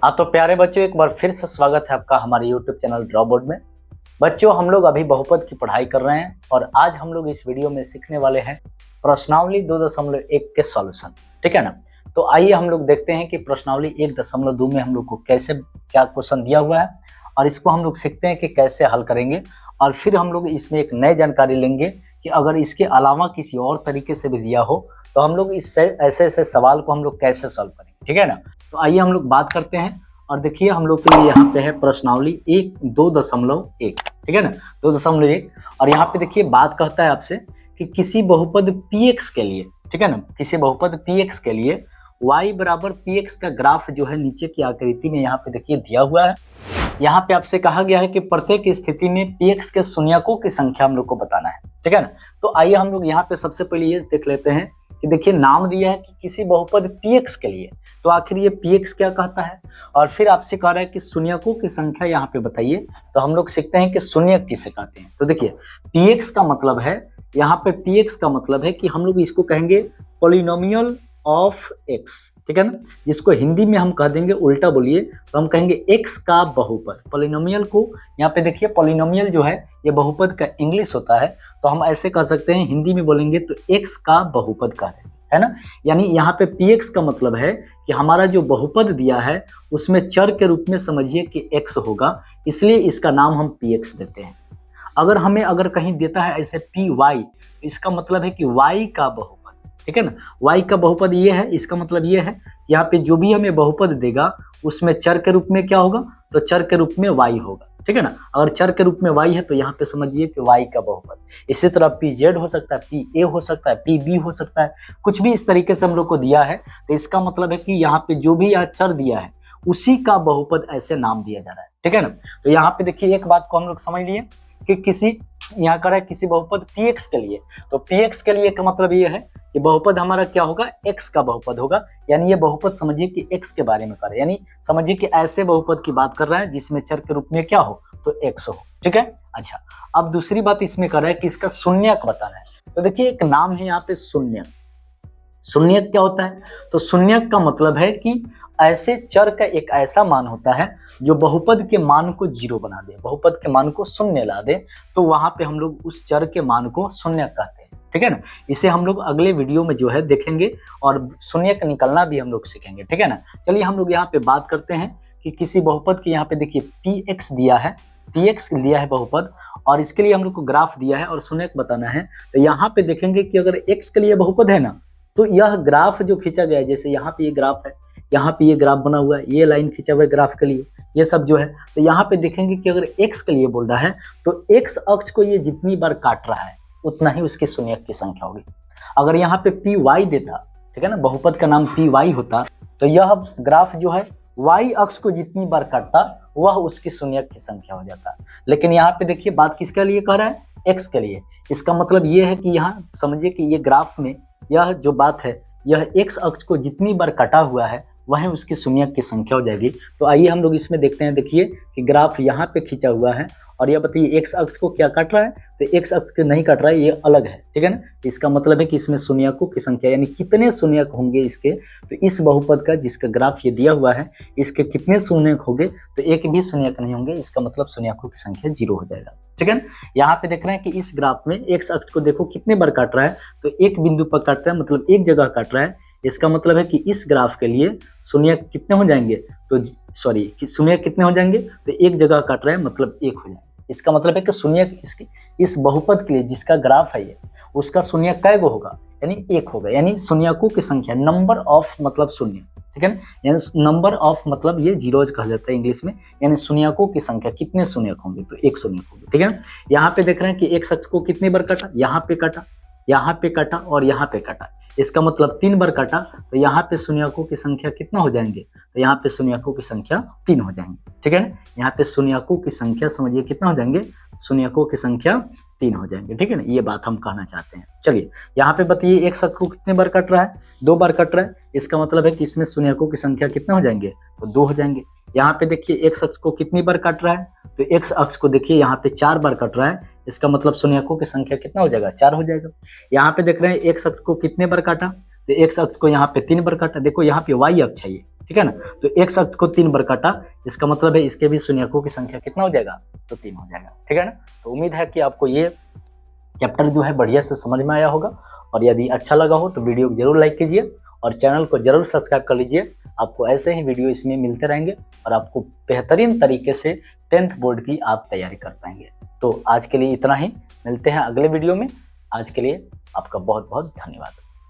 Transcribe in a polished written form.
हाँ तो प्यारे बच्चों, एक बार फिर से स्वागत है आपका हमारे YouTube चैनल ड्रॉ बोर्ड में। बच्चों, हम लोग अभी बहुपद की पढ़ाई कर रहे हैं और आज हम लोग इस वीडियो में सीखने वाले हैं प्रश्नावली 2.1 के सॉल्यूशन। ठीक है ना। तो आइए हम लोग देखते हैं कि प्रश्नावली 1.2 में हम लोग को कैसे क्या क्वेश्चन दिया हुआ है और इसको हम लोग सीखते हैं कि कैसे हल करेंगे। और फिर हम लोग इसमें एक नई जानकारी लेंगे कि अगर इसके अलावा किसी और तरीके से भी दिया हो तो हम लोग इससे ऐसे ऐसे सवाल को हम लोग कैसे सॉल्व करेंगे। ठीक है ना। तो आइए हम लोग बात करते हैं और देखिए हम लोग के लिए यहाँ पे है प्रश्नावली 2.1। ठीक है ना, 2.1। और यहाँ पे देखिए बात कहता है आपसे कि किसी बहुपद px के लिए, ठीक है ना, किसी बहुपद px के लिए y बराबर px का ग्राफ जो है नीचे की आकृति में यहाँ पे देखिए दिया हुआ है। यहाँ पे आपसे कहा गया है कि प्रत्येक स्थिति में px के शून्यकों की संख्या हम लोग को बताना है। ठीक है ना। तो आइए हम लोग यहाँ पे सबसे पहले ये देख लेते हैं कि देखिए नाम दिया है कि किसी बहुपद px के लिए, तो आखिर ये px क्या कहता है और फिर आपसे कह रहा है कि शून्यकों की संख्या यहाँ पे बताइए। तो हम लोग सीखते हैं कि शून्यक किसे कहते हैं। तो देखिए px का मतलब है, यहाँ पे px का मतलब है कि हम लोग इसको कहेंगे पॉलिनोमियल ऑफ x। ठीक है ना। जिसको हिंदी में हम कह देंगे, उल्टा बोलिए तो हम कहेंगे x का बहुपद। पॉलिनोमियल को यहाँ पे देखिए, पॉलिनोमियल जो है ये बहुपद का इंग्लिश होता है, तो हम ऐसे कह सकते हैं, हिंदी में बोलेंगे तो x का बहुपद कह रहे हैं, है ना। यानी यहाँ पे px का मतलब है कि हमारा जो बहुपद दिया है उसमें चर के रूप में समझिए कि x होगा, इसलिए इसका नाम हम px देते हैं। अगर कहीं देता है ऐसे py, इसका मतलब है कि y का बहुपद। ठीक है ना, y का बहुपद ये है, इसका मतलब ये है यहाँ पे जो भी हमें बहुपद देगा उसमें चर के रूप में क्या होगा, तो चर के रूप में y होगा। ठीक है ना। अगर चर के रूप में y है तो यहाँ पे समझिए कि y का बहुपद। इसी तरह pz हो सकता है, pa हो सकता है, pb हो सकता है, कुछ भी इस तरीके से हम लोग को दिया है तो इसका मतलब है कि यहाँ पे जो भी यहाँ चर दिया है उसी का बहुपद ऐसे नाम दिया जा रहा है। ठीक है ना। तो यहाँ पे देखिए एक बात को हम लोग समझ लिए कि किसी यहाँ कर है किसी बहुपद px के लिए, तो px के लिए का मतलब ये है कि बहुपद हमारा क्या होगा, x का बहुपद होगा। यानी ये बहुपद समझिए कि x के बारे में कर रहा है, यानी समझिए कि ऐसे बहुपद की बात कर रहा है जिसमें चर के रूप में क्या हो, तो x हो। ठीक है। अच्छा, अब दूसरी बात इसमें कर रहा है कि इसका शून्यक बताना है। तो देखिए एक नाम है यहाँ पे शून्यक। शून्यक क्या होता है, तो शून्यक का मतलब है कि ऐसे चर का एक ऐसा मान होता है जो बहुपद के मान को 0 बना दे, बहुपद के मान को शून्य ला दे, तो वहां पे हम लोग उस चर के मान को शून्यक कहते हैं। ठीक है ना। इसे हम लोग अगले वीडियो में जो है देखेंगे और शून्यक निकलना भी हम लोग सीखेंगे। ठीक है ना। चलिए हम लोग यहाँ पे बात करते हैं कि किसी बहुपद के यहाँ पे देखिए px दिया है, px दिया है बहुपद, और इसके लिए हम लोग को ग्राफ दिया है और शून्यक बताना है। तो यहाँ पे देखेंगे कि अगर x के लिए बहुपद है ना, तो यह ग्राफ जो खींचा गया है, जैसे यहाँ पे ये ग्राफ है, यहाँ पे ये ग्राफ बना हुआ है, ये लाइन खींचा हुआ है ग्राफ के लिए, ये सब जो है, तो यहाँ पे देखेंगे कि अगर x के लिए बोल रहा है तो x अक्ष को ये जितनी बार काट रहा है उतना ही उसकी शून्यक की संख्या होगी। अगर यहाँ पे py देता, ठीक है ना, बहुपद का नाम py होता, तो यह ग्राफ जो है y अक्ष को जितनी बार काटता वह उसकी शून्यक की संख्या हो जाता। लेकिन यहाँ पे देखिए बात किसके लिए कह रहा है, x के लिए। इसका मतलब ये है कि यहाँ समझिए कि ये ग्राफ में यह जो बात है, यह x अक्ष को जितनी बार कटा हुआ है वह उसकी शून्यक की संख्या हो जाएगी। तो आइए हम लोग इसमें देखते हैं। देखिए कि ग्राफ यहाँ पे खींचा हुआ है और यह बताइए x अक्ष को क्या काट रहा है, तो x अक्ष को नहीं काट रहा है, ये अलग है। ठीक है ना। इसका मतलब है कि इसमें शून्यकों की संख्या, यानी कितने शून्यक होंगे इसके, तो इस बहुपद का जिसका ग्राफ ये दिया हुआ है इसके कितने शून्यक होंगे, तो एक भी शून्यक नहीं होंगे, इसका मतलब शून्यकों की संख्या 0 हो जाएगा। ठीक है ना। यहाँ पे देख रहे हैं कि इस ग्राफ में x अक्ष को देखो कितने बार काट रहा है, तो एक बिंदु पर काट रहा है, मतलब एक जगह काट रहा है। इसका मतलब है कि इस ग्राफ के लिए शून्यक कितने हो जाएंगे, तो शून्यक कितने हो जाएंगे, तो एक जगह काट रहा है मतलब 1 हो जाएंगे। इसका मतलब है कि शून्यक इस बहुपद के लिए जिसका ग्राफ है ये, उसका शून्यक कै गो होगा, यानी 1 होगा। यानी शून्यकों की संख्या, नंबर ऑफ मतलब शून्य, ठीक है ना, यानी नंबर ऑफ मतलब ये जीरोज कहा जाता है इंग्लिश में, यानी शून्यकों की संख्या कितने शून्यक होंगे, तो 1 शून्यक होंगे। ठीक है ना। यहाँ पे देख रहे हैं कि एक शख्स को कितनी बार काटा, यहाँ पे काटा, यहाँ पे काटा और यहाँ पे काटा, इसका मतलब 3 बार काटा, तो यहाँ पे शून्यकों की संख्या कितना हो जाएंगे, तो यहाँ पे शून्यकों की संख्या 3 हो जाएंगे। ठीक है ना। यहाँ पे शून्यकों की संख्या समझिए कितना हो जाएंगे, शून्यकों की संख्या 3 हो जाएंगे। ठीक है ना, ये बात हम कहना चाहते हैं। चलिए यहाँ पे बताइए एक शख्स को कितने बार कट रहा है, 2 बार कट रहा है, इसका मतलब है कि इसमें शून्यकों की संख्या कितने हो जाएंगे, तो 2 हो जाएंगे। यहाँ पे देखिए एक शख्स को कितनी बार कट रहा है, तो x अक्ष को देखिए यहाँ पे 4 बार कट रहा है, इसका मतलब शून्यकों की संख्या कितना हो जाएगा, 4 हो जाएगा। यहाँ पे देख रहे हैं x अक्ष को कितने बार काटा, तो x अक्ष को यहाँ पे 3 बार काटा। देखो यहाँ पे y अक्ष है, ये ठीक है ना। तो एक शब्द को 3 बार काटा, इसका मतलब है इसके भी शून्यकों की संख्या कितना हो जाएगा, तो 3 हो जाएगा। ठीक है ना। तो उम्मीद है कि आपको ये चैप्टर जो है बढ़िया से समझ में आया होगा, और यदि अच्छा लगा हो तो वीडियो को जरूर लाइक कीजिए और चैनल को जरूर सब्सक्राइब कर लीजिए। आपको ऐसे ही वीडियो इसमें मिलते रहेंगे और आपको बेहतरीन तरीके से 10th बोर्ड की आप तैयारी कर पाएंगे। तो आज के लिए इतना ही, मिलते हैं अगले वीडियो में। आज के लिए आपका बहुत बहुत धन्यवाद।